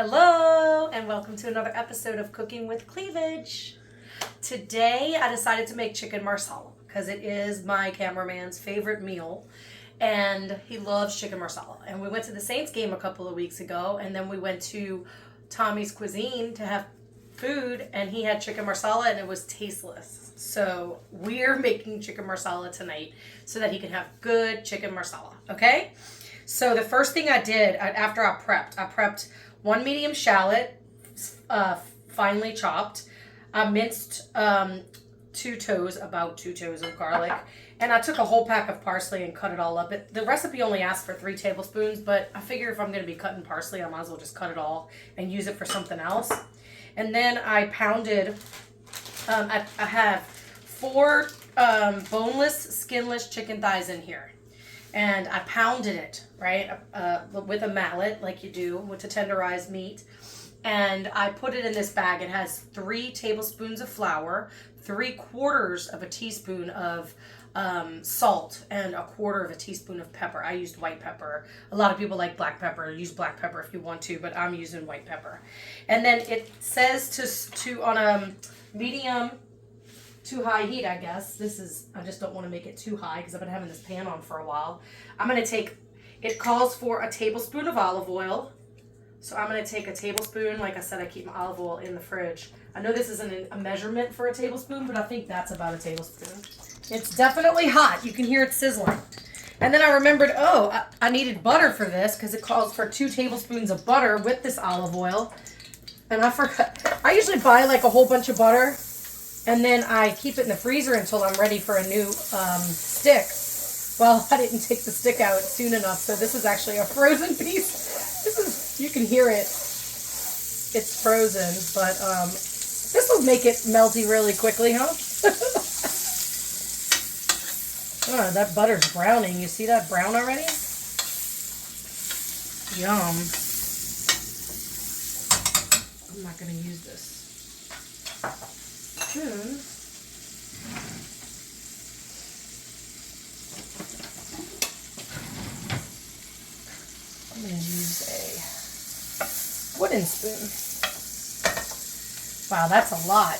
Hello, and welcome to another episode of Cooking with Cleavage. Today, I decided to make chicken marsala because it is my cameraman's favorite meal, and he loves chicken marsala. And we went to the Saints game a couple of weeks ago, and then we went to Tommy's Cuisine to have food, and he had chicken marsala, and it was tasteless. So we're making chicken marsala tonight so that he can have good chicken marsala, okay? So the first thing I did after I prepped one medium shallot, finely chopped. I minced about two toes of garlic. And I took a whole pack of parsley and cut it all up. The recipe only asks for 3 tablespoons, but I figure if I'm going to be cutting parsley, I might as well just cut it all and use it for something else. And then I pounded, I have 4 boneless, skinless chicken thighs in here. And I pounded it, right, with a mallet, like you do with the tenderized meat. And I put it in this bag. It has 3 tablespoons of flour, 3/4 of a teaspoon of salt, and 1/4 of a teaspoon of pepper. I used white pepper. A lot of people like black pepper. Use black pepper if you want to, but I'm using white pepper. And then it says to on a medium to high heat, I guess. I just don't want to make it too high because I've been having this pan on for a while. It calls for a tablespoon of olive oil. So I'm going to take a tablespoon. Like I said, I keep my olive oil in the fridge. I know this isn't a measurement for a tablespoon, but I think that's about a tablespoon. It's definitely hot. You can hear it sizzling. And then I remembered, I needed butter for this because it calls for 2 tablespoons of butter with this olive oil. And I forgot. I usually buy like a whole bunch of butter. And then I keep it in the freezer until I'm ready for a new stick. Well, I didn't take the stick out soon enough, so this is actually a frozen piece. You can hear it. It's frozen, but this will make it melty really quickly, huh? Oh, that butter's browning. You see that brown already? Yum. I'm not going to use this spoon. I'm going to use a wooden spoon. Wow, that's a lot.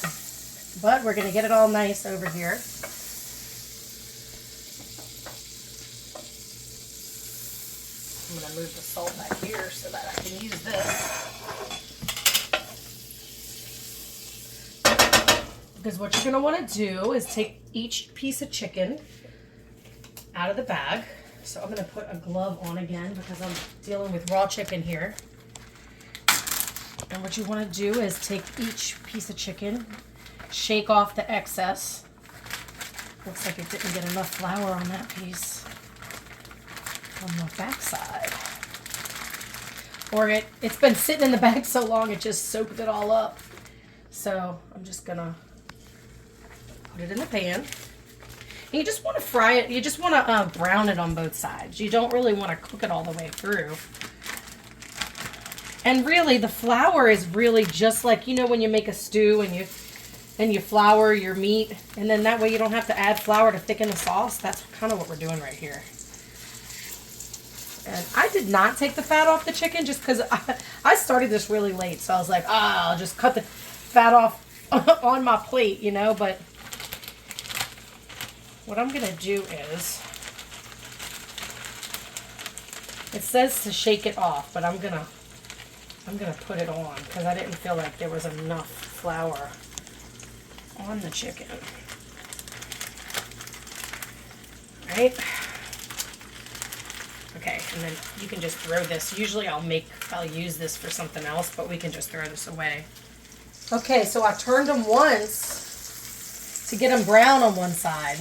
But we're going to get it all nice over here. I'm going to move the salt back here so that I can use this. Because what you're going to want to do is take each piece of chicken out of the bag. So I'm going to put a glove on again because I'm dealing with raw chicken here. And what you want to do is take each piece of chicken, shake off the excess. Looks like it didn't get enough flour on that piece on the back side. Or it's been sitting in the bag so long it just soaked it all up. So I'm just going to put it in the pan. And you just want to fry it. You just want to brown it on both sides. You don't really want to cook it all the way through. And really, the flour is really just like, when you make a stew and you flour your meat, and then that way you don't have to add flour to thicken the sauce. That's kind of what we're doing right here. And I did not take the fat off the chicken just because I started this really late. So I was like, I'll just cut the fat off on my plate, but what I'm going to do is, it says to shake it off, but I'm going to put it on because I didn't feel like there was enough flour on the chicken. Right? Okay, and then you can just throw this. Usually I'll use this for something else, but we can just throw this away. Okay, so I turned them once to get them brown on one side.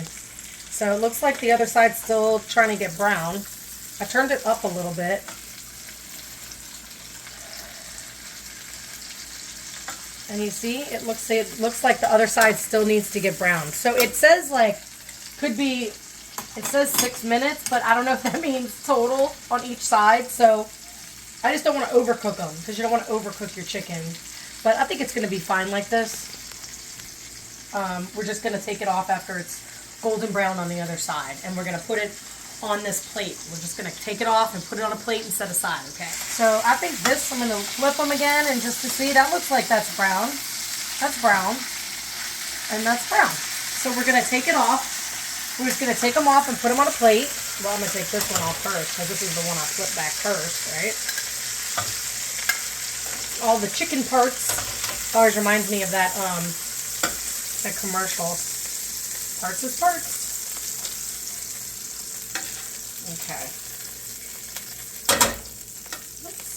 So it looks like the other side's still trying to get brown. I turned it up a little bit. And you see, it looks like the other side still needs to get brown. So it says it says 6 minutes, but I don't know if that means total on each side. So I just don't want to overcook them because you don't want to overcook your chicken. But I think it's going to be fine like this. We're just going to take it off after it's golden brown on the other side. And we're going to put it on this plate. We're just going to take it off and put it on a plate and set aside, okay? So I think this, I'm going to flip them again, and just to see, that looks like that's brown. That's brown. And that's brown. So we're going to take it off. We're just going to take them off and put them on a plate. Well, I'm going to take this one off first, because this is the one I flipped back first, right? All the chicken parts. Always reminds me of that, that commercial. Parts is parts. Okay. Oops.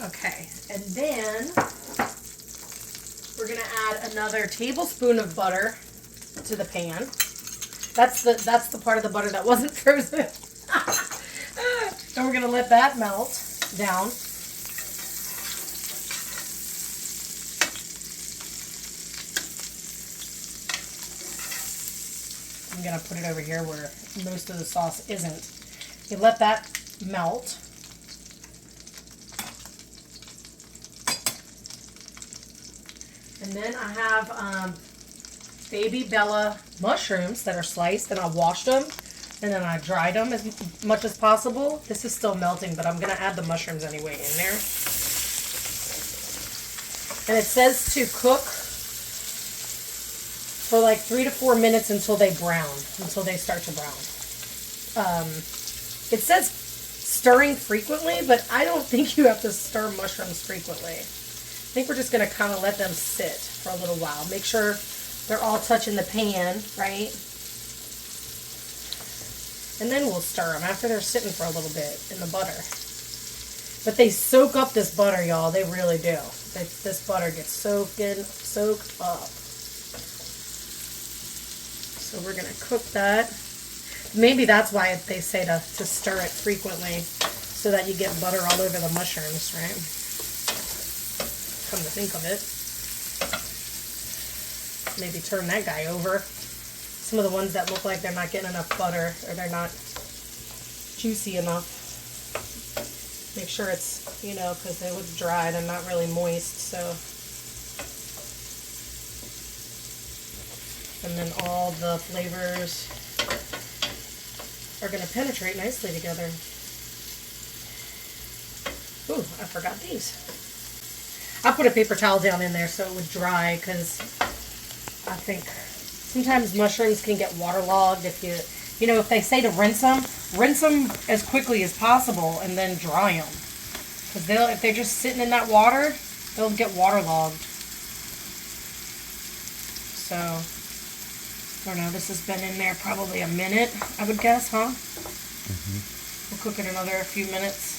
Okay, and then we're gonna add another tablespoon of butter to the pan. That's the part of the butter that wasn't frozen. And we're gonna let that melt down. I'm going to put it over here where most of the sauce isn't. You let that melt. And then I have baby Bella mushrooms that are sliced, and I washed them, and then I dried them as much as possible. This is still melting, but I'm going to add the mushrooms anyway in there. And it says to cook for like 3 to 4 minutes until they brown, until they start to brown. It says stirring frequently, but I don't think you have to stir mushrooms frequently. I think we're just going to kind of let them sit for a little while. Make sure they're all touching the pan, right? And then we'll stir them after they're sitting for a little bit in the butter. But they soak up this butter, y'all. They really do. This butter gets soaked up. So we're going to cook that. Maybe that's why they say to stir it frequently, so that you get butter all over the mushrooms, right? Come to think of it. Maybe turn that guy over. Some of the ones that look like they're not getting enough butter, or they're not juicy enough. Make sure it's, because they look dry, they're not really moist, so. And then all the flavors are going to penetrate nicely together. Ooh, I forgot these. I put a paper towel down in there so it would dry, because I think sometimes mushrooms can get waterlogged if if they say to rinse them as quickly as possible and then dry them. Because if they're just sitting in that water, they'll get waterlogged. So, I don't know, this has been in there probably a minute, I would guess, huh? Mm-hmm. We'll cook it another few minutes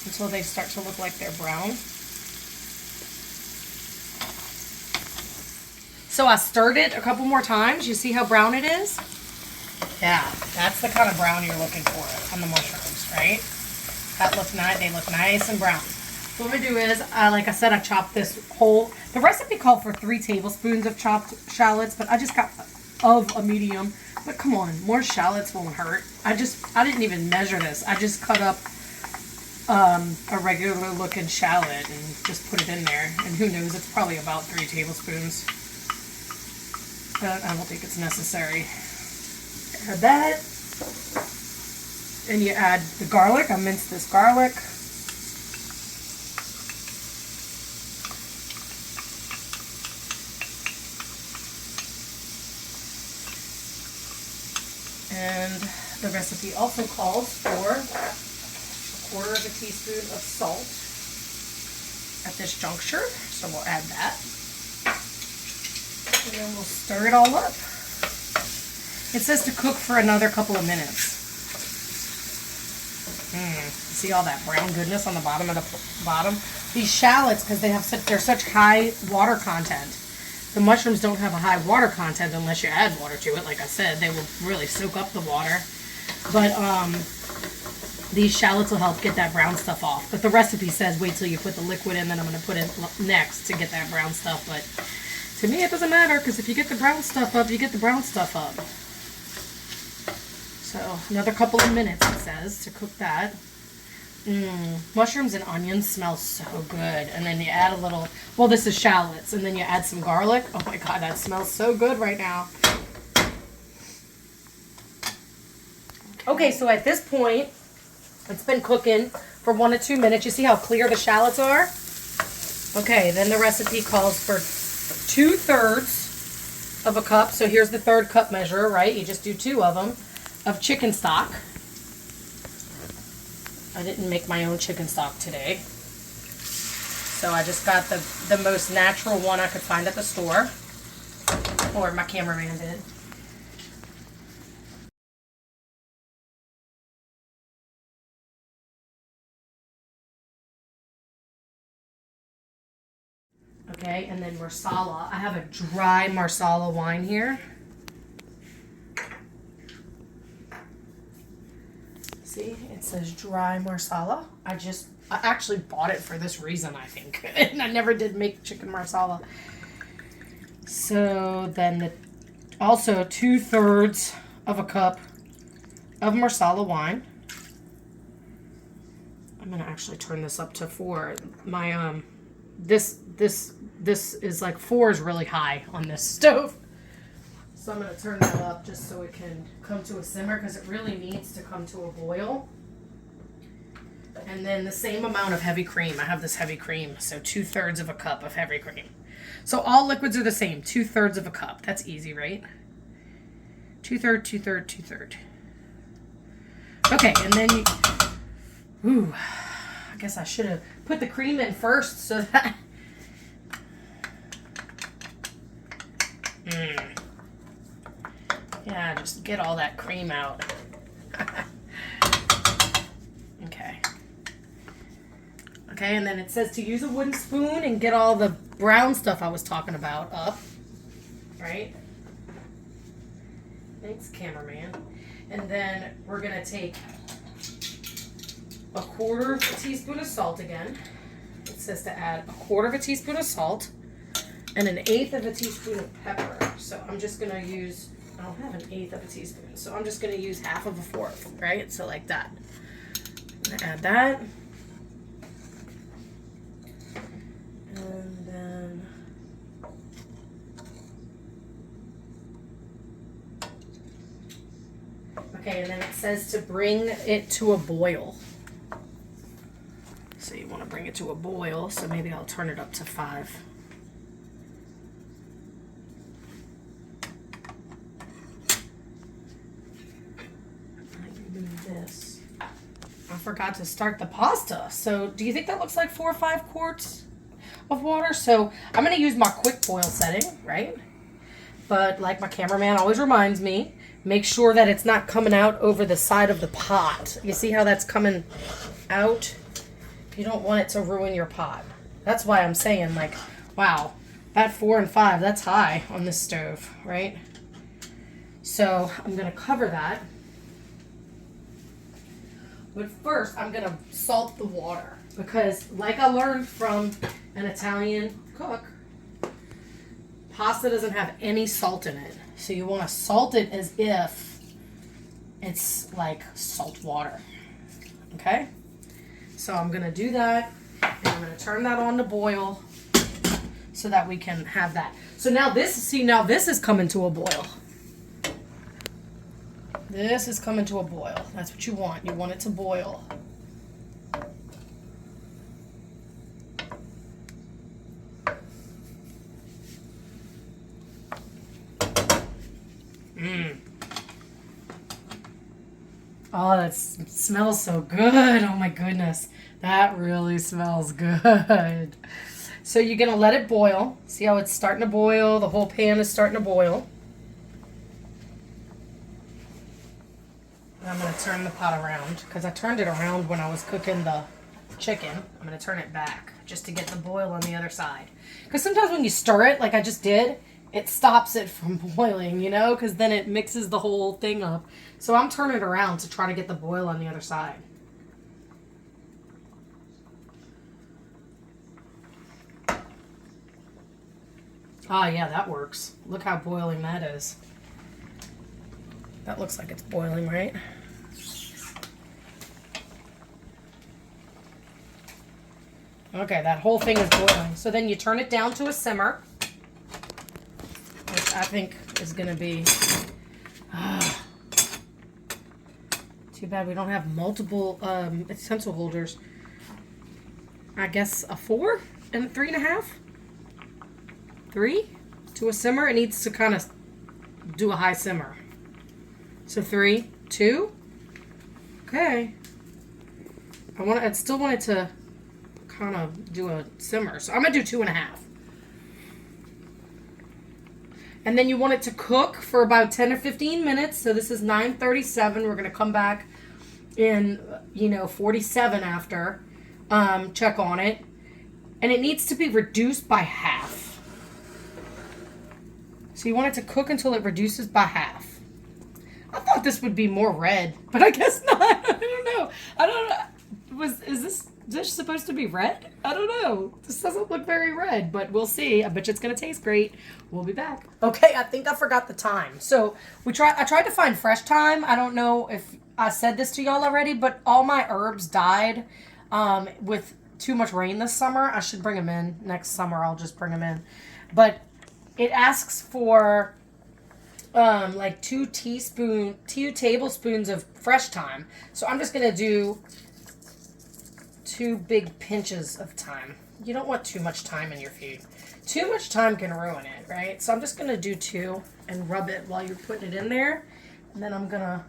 until they start to look like they're brown. So I stirred it a couple more times. You see how brown it is? Yeah, that's the kind of brown you're looking for on the mushrooms, right? That looks nice. They look nice and brown. So what I'm going to do is, like I said, I chopped this whole. The recipe called for 3 tablespoons of chopped shallots, but I just got of a medium. But come on, more shallots won't hurt. I didn't even measure this. I just cut up a regular looking shallot and just put it in there. And who knows, it's probably about 3 tablespoons. But I don't think it's necessary. Add that. And you add the garlic. I minced this garlic. And the recipe also calls for 1/4 teaspoon of salt at this juncture. So we'll add that. And then we'll stir it all up. It says to cook for another couple of minutes. See all that brown goodness on the bottom of the bottom? These shallots, because they're such high water content. The mushrooms don't have a high water content unless you add water to it. Like I said, they will really soak up the water. But these shallots will help get that brown stuff off. But the recipe says wait till you put the liquid in, then I'm going to put it next to get that brown stuff. But to me, it doesn't matter, because if you get the brown stuff up, you get the brown stuff up. So another couple of minutes, it says, to cook that. Mushrooms and onions smell so good. And then you add a little, well, this is shallots, and then you add some garlic. Oh my God, that smells so good right now. Okay, so at this point, it's been cooking for 1 to 2 minutes. You see how clear the shallots are? Okay, then the recipe calls for 2/3 of a cup. So here's the 1/3 cup measure, right? You just do 2 of them of chicken stock. I didn't make my own chicken stock today. So I just got the most natural one I could find at the store. Or my cameraman did. Okay, and then Marsala. I have a dry Marsala wine here. See, it says dry Marsala. I actually bought it for this reason, I think. And I never did make chicken Marsala. So then also 2/3 of a cup of Marsala wine. I'm gonna actually turn this up to 4. My this is like 4 is really high on this stove. So I'm going to turn that up just so it can come to a simmer because it really needs to come to a boil. And then the same amount of heavy cream. I have this heavy cream, so 2/3 of a cup of heavy cream. So all liquids are the same, 2/3 of a cup. That's easy, right? 2/3, 2/3, 2/3. Okay, and then I guess I should have put the cream in first so that... Yeah, just get all that cream out. Okay. Okay, and then it says to use a wooden spoon and get all the brown stuff I was talking about up. Right? Thanks, cameraman. And then we're going to take a 1/4 teaspoon of salt again. It says to add a 1/4 teaspoon of salt and 1/8 teaspoon of pepper. So I'm just going to use, I don't have 1/8 teaspoon, so I'm just going to use 1/2 of a 1/4, right? So like that. I'm going to add that. And then okay, and then it says to bring it to a boil. So you want to bring it to a boil, so maybe I'll turn it up to 5. This. I forgot to start the pasta. So do you think that looks like 4 or 5 quarts of water? So I'm going to use my quick boil setting, right? But like my cameraman always reminds me, make sure that it's not coming out over the side of the pot. You see how that's coming out? You don't want it to ruin your pot. That's why I'm saying, like, wow, that 4 and 5, that's high on this stove, right? So I'm going to cover that. But first, I'm going to salt the water because, like I learned from an Italian cook, pasta doesn't have any salt in it. So you want to salt it as if it's like salt water. Okay? So I'm going to do that, and I'm going to turn that on to boil so that we can have that. So now this is coming to a boil. This is coming to a boil. That's what you want. You want it to boil. Oh, that smells so good. Oh my goodness. That really smells good. So you're going to let it boil. See how it's starting to boil? The whole pan is starting to boil. I'm going to turn the pot around because I turned it around when I was cooking the chicken. I'm going to turn it back just to get the boil on the other side. Because sometimes when you stir it, like I just did, it stops it from boiling, you know, because then it mixes the whole thing up. So I'm turning it around to try to get the boil on the other side. Ah, yeah, that works. Look how boiling that is. That looks like it's boiling, right? Okay, that whole thing is boiling. So then you turn it down to a simmer, which I think is going to be... Too bad we don't have multiple utensil holders. I guess a 4 and a 3.5. 3 to a simmer. It needs to kind of do a high simmer. So 3, 2. Okay. I still want it to kind of do a simmer. So I'm going to do 2.5. And then you want it to cook for about 10 or 15 minutes. So this is 9:37. We're going to come back in, 47 after. Check on it. And it needs to be reduced by half. So you want it to cook until it reduces by half. I thought this would be more red, but I guess not. I don't know. Is this dish supposed to be red? I don't know. This doesn't look very red, but we'll see. I bet you it's going to taste great. We'll be back. Okay, I think I forgot the thyme. So I tried to find fresh thyme. I don't know if I said this to y'all already, but all my herbs died with too much rain this summer. I should bring them in. Next summer, I'll just bring them in. But it asks for like 2 tablespoons of fresh thyme. So I'm just going to do 2 big pinches of thyme. You don't want too much thyme in your food. Too much thyme can ruin it, right? So I'm just going to do 2 and rub it while you're putting it in there. And then I'm going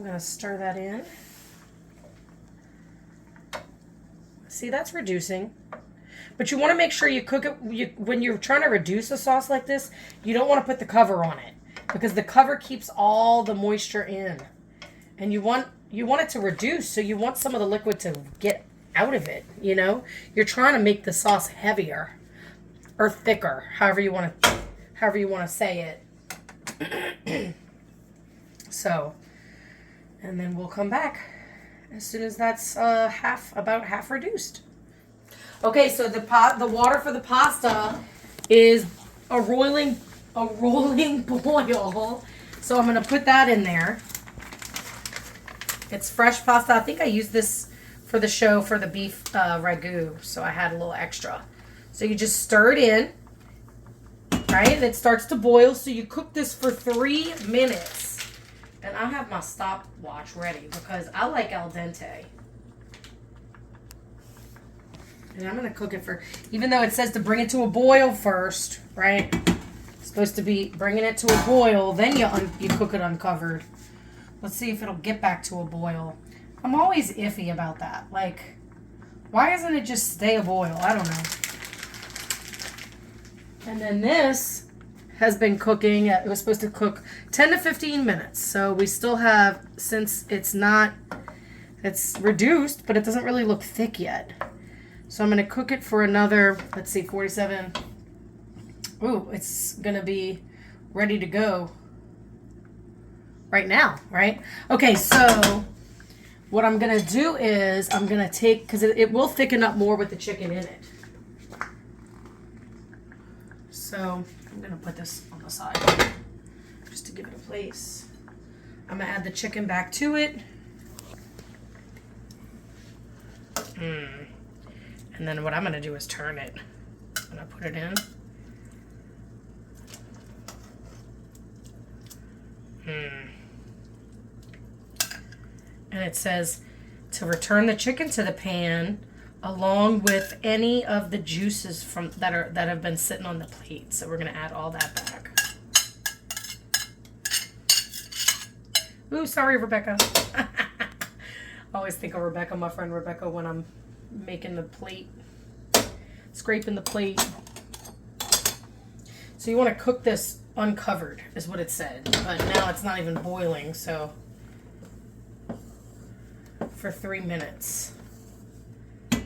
to stir that in. See, that's reducing. But you want to make sure you cook it, when you're trying to reduce a sauce like this, you don't want to put the cover on it, because the cover keeps all the moisture in. And you want it to reduce, so you want some of the liquid to get out of it, You're trying to make the sauce heavier or thicker, however you want to say it. So, and then we'll come back as soon as that's about half reduced. Okay, so the water for the pasta is a rolling boil. So I'm going to put that in there. It's fresh pasta. I think I used this for the show for the beef ragu, so I had a little extra. So you just stir it in, right? And it starts to boil, so you cook this for 3 minutes. And I have my stopwatch ready because I like al dente. And I'm going to cook it for, even though it says to bring it to a boil first, right? It's supposed to be bringing it to a boil, then you cook it uncovered. Let's see if it'll get back to a boil. I'm always iffy about that. Like, why doesn't it just stay a boil? I don't know. And then this has been cooking. It was supposed to cook 10 to 15 minutes. So we still have, since it's reduced, but it doesn't really look thick yet. So I'm going to cook it for another, 47. Ooh, it's going to be ready to go right now, right? Okay, so what I'm going to do is I'm going to take, because it will thicken up more with the chicken in it. So I'm going to put this on the side just to give it a place. I'm going to add the chicken back to it. And then what I'm going to do is turn it. I'm going to put it in. And it says to return the chicken to the pan along with any of the juices that have been sitting on the plate. So we're going to add all that back. Ooh, sorry, Rebecca. I always think of Rebecca, my friend Rebecca, when I'm making the plate, scraping the plate. So you want to cook this uncovered, is what it said. But now it's not even boiling, so for 3 minutes. I'm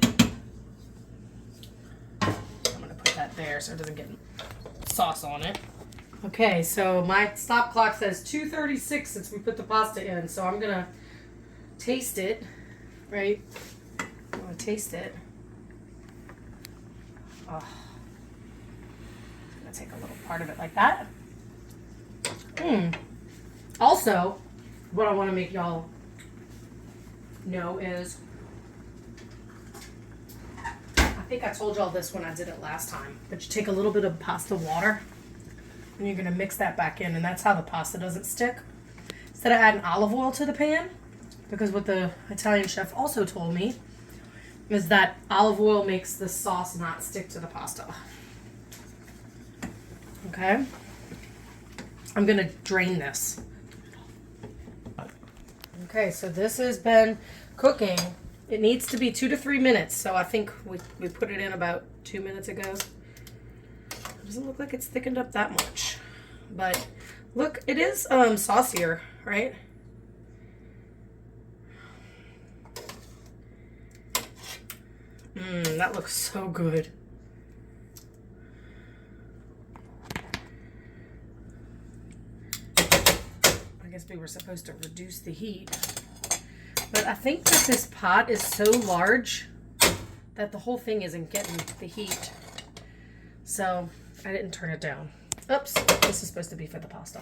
going to put that there so it doesn't get sauce on it. Okay, so my stop clock says 2:36 since we put the pasta in, so I'm going to taste it, right? I'm going to taste it. Oh. I'm going to take a little part of it like that. Also, what I want to make y'all know is, I think I told y'all this when I did it last time, but you take a little bit of pasta water and you're going to mix that back in, and that's how the pasta doesn't stick. So instead of adding olive oil to the pan, because what the Italian chef also told me is that olive oil makes the sauce not stick to the pasta. Okay. I'm going to drain this. Okay, so this has been cooking. It needs to be 2 to 3 minutes, so I think we put it in about 2 minutes ago. It doesn't look like it's thickened up that much. But look, it is saucier, right? That looks so good. I guess we were supposed to reduce the heat. But I think that this pot is so large that the whole thing isn't getting the heat. So I didn't turn it down. Oops, this is supposed to be for the pasta.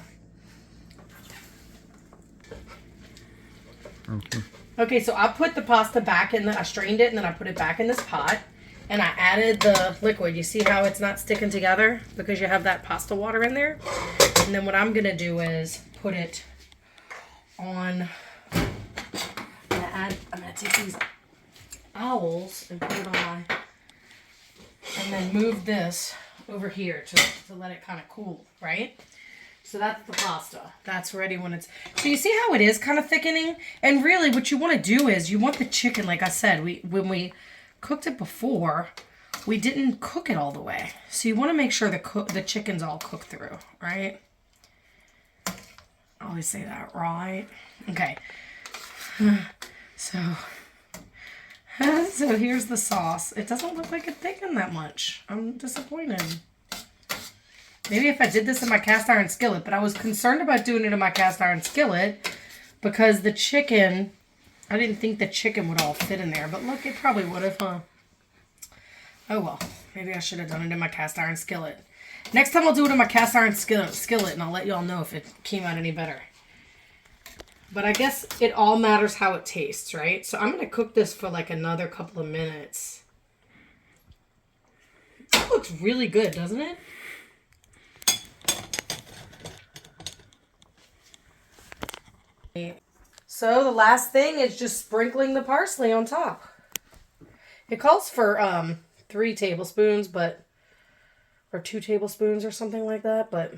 Okay, so I put the pasta back in I strained it and then I put it back in this pot. And I added the liquid. You see how it's not sticking together? Because you have that pasta water in there. And then what I'm going to do is put it on... I'm going to take these owls and put it on my... And then move this over here to let it kind of cool, right? So that's the pasta. That's ready when it's... So you see how it is kind of thickening? And really what you want to do is you want the chicken, like I said, when we cooked it before, we didn't cook it all the way. So you want to make sure the chicken's all cooked through, right? I always say that, right? Okay. So here's the sauce. It doesn't look like it thickened that much. I'm disappointed. Maybe if I did this in my cast iron skillet, but I was concerned about doing it in my cast iron skillet because the chicken, I didn't think the chicken would all fit in there, but look, it probably would have, huh? Oh well, maybe I should have done it in my cast iron skillet. Next time I'll do it in my cast iron skillet and I'll let y'all know if it came out any better. But I guess it all matters how it tastes, right? So I'm going to cook this for like another couple of minutes. That looks really good, doesn't it? So the last thing is just sprinkling the parsley on top. It calls for 3 tablespoons, or 2 tablespoons or something like that, but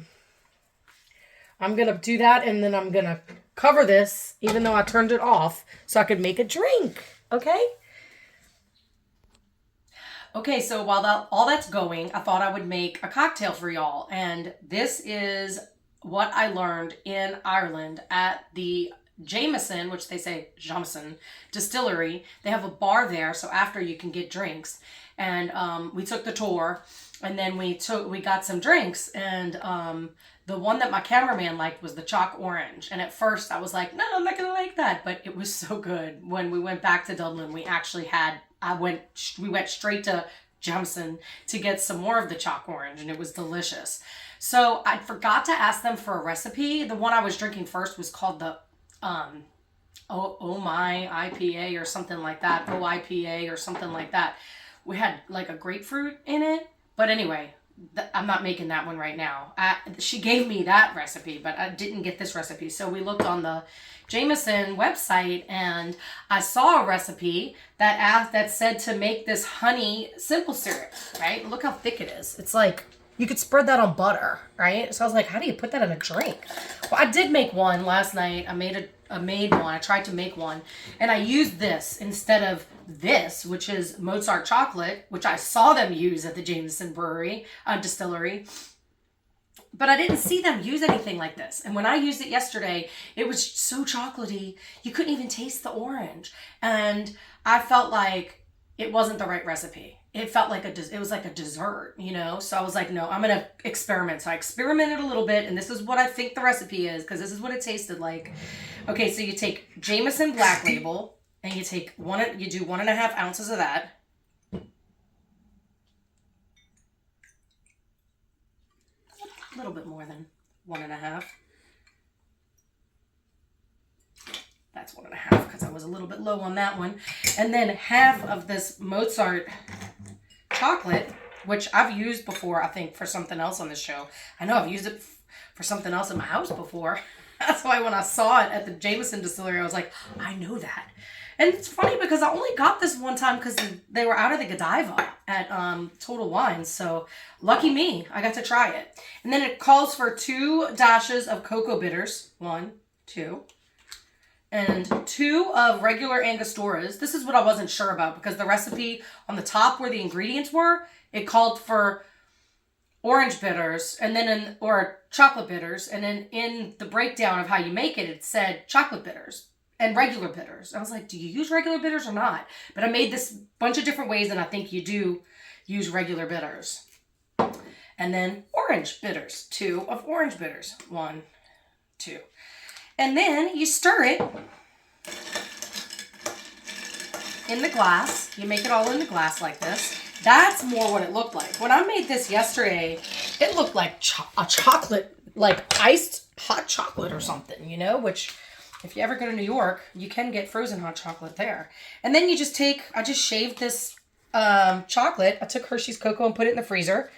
I'm going to do that and then I'm going to cover this, even though I turned it off, so I could make a drink, okay? Okay, so while all that's going, I thought I would make a cocktail for y'all, and this is what I learned in Ireland at the Jameson, which they say Jameson distillery. They have a bar there, so after you can get drinks. And we took the tour, and then we got some drinks, and the one that my cameraman liked was the chalk orange. And at first I was like, no, I'm not gonna like that, but it was so good. When we went back to Dublin, we actually we went straight to Jameson to get some more of the chalk orange, and it was delicious. So I forgot to ask them for a recipe. The one I was drinking first was called the Oh My IPA or something like that. OIPA or something like that. We had like a grapefruit in it. But anyway, I'm not making that one right now. She gave me that recipe, but I didn't get this recipe. So we looked on the Jameson website and I saw a recipe that said to make this honey simple syrup, right? Look how thick it is. It's like, you could spread that on butter, right? So I was like, how do you put that in a drink? Well, I did make one last night. I made one. I tried to make one. And I used this instead of this, which is Mozart chocolate, which I saw them use at the Jameson distillery. But I didn't see them use anything like this. And when I used it yesterday, it was so chocolatey, you couldn't even taste the orange. And I felt like it wasn't the right recipe. It felt like it was like a dessert, you know? So I was like, no, I'm going to experiment. So I experimented a little bit, and this is what I think the recipe is, because this is what it tasted like. Okay, so you take Jameson Black Label, and you do 1.5 ounces of that. A little bit more than 1.5. That's 1.5 because I was a little bit low on that one. And then half of this Mozart chocolate, which I've used before, I think, for something else on this show. I know I've used it for something else in my house before. That's why when I saw it at the Jameson distillery, I was like, I know that. And it's funny because I only got this one time because they were out of the Godiva at Total Wines. So lucky me, I got to try it. And then it calls for 2 dashes of cocoa bitters. 1, 2. And 2 of regular Angostoras. This is what I wasn't sure about because the recipe on the top where the ingredients were, it called for orange bitters and then or chocolate bitters. And then in the breakdown of how you make it, it said chocolate bitters and regular bitters. I was like, do you use regular bitters or not? But I made this bunch of different ways and I think you do use regular bitters. And then orange bitters. 2 of orange bitters. 1, 2. And then you stir it in the glass. You make it all in the glass like this. That's more what it looked like. When I made this yesterday, it looked like a chocolate, like iced hot chocolate or something, you know, which if you ever go to New York, you can get frozen hot chocolate there. And then you just I just shaved this chocolate. I took Hershey's cocoa and put it in the freezer.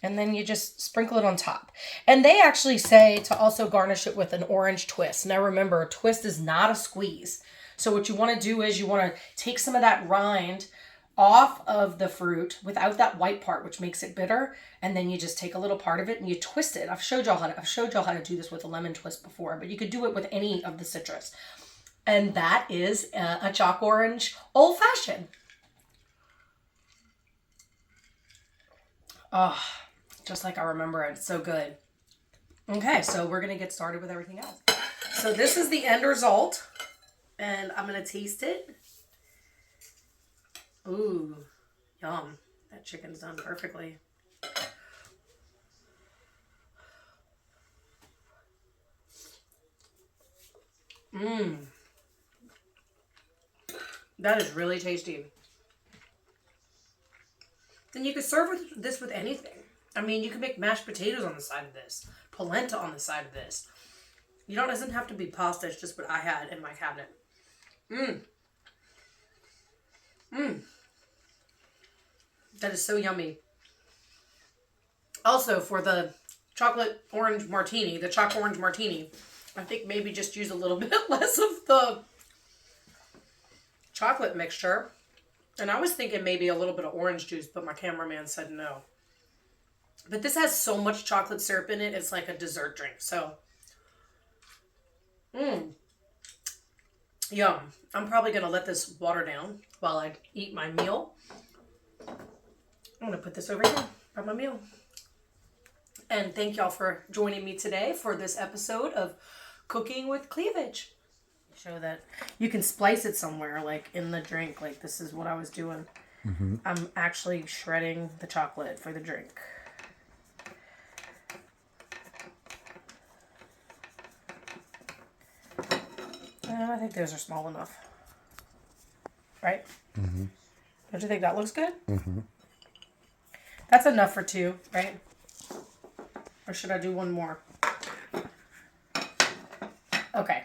And then you just sprinkle it on top. And they actually say to also garnish it with an orange twist. Now remember, a twist is not a squeeze. So what you want to do is you want to take some of that rind off of the fruit without that white part, which makes it bitter. And then you just take a little part of it and you twist it. I've showed y'all how to do this with a lemon twist before, but you could do it with any of the citrus. And that is a chalk orange old fashioned. Oh, just like I remember it. It's so good. Okay, so we're going to get started with everything else. So this is the end result. And I'm going to taste it. Ooh, yum. That chicken's done perfectly. Mmm. That is really tasty. And you could serve this with anything. I mean, you can make mashed potatoes on the side of this. Polenta on the side of this. You don't, it doesn't have to be pasta. It's just what I had in my cabinet. Mmm. Mmm. That is so yummy. Also, for the chocolate orange martini, the choc orange martini, I think maybe just use a little bit less of the chocolate mixture. And I was thinking maybe a little bit of orange juice, but my cameraman said no. But this has so much chocolate syrup in it, it's like a dessert drink. So, yum. I'm probably going to let this water down while I eat my meal. I'm going to put this over here by my meal. And thank y'all for joining me today for this episode of Cooking with Cleavage. Show that you can splice it somewhere, like in the drink. Like this is what I was doing. Mm-hmm. I'm actually shredding the chocolate for the drink. I think those are small enough. Right? Mm-hmm. Don't you think that looks good? Mm-hmm. That's enough for 2, right? Or should I do one more? Okay.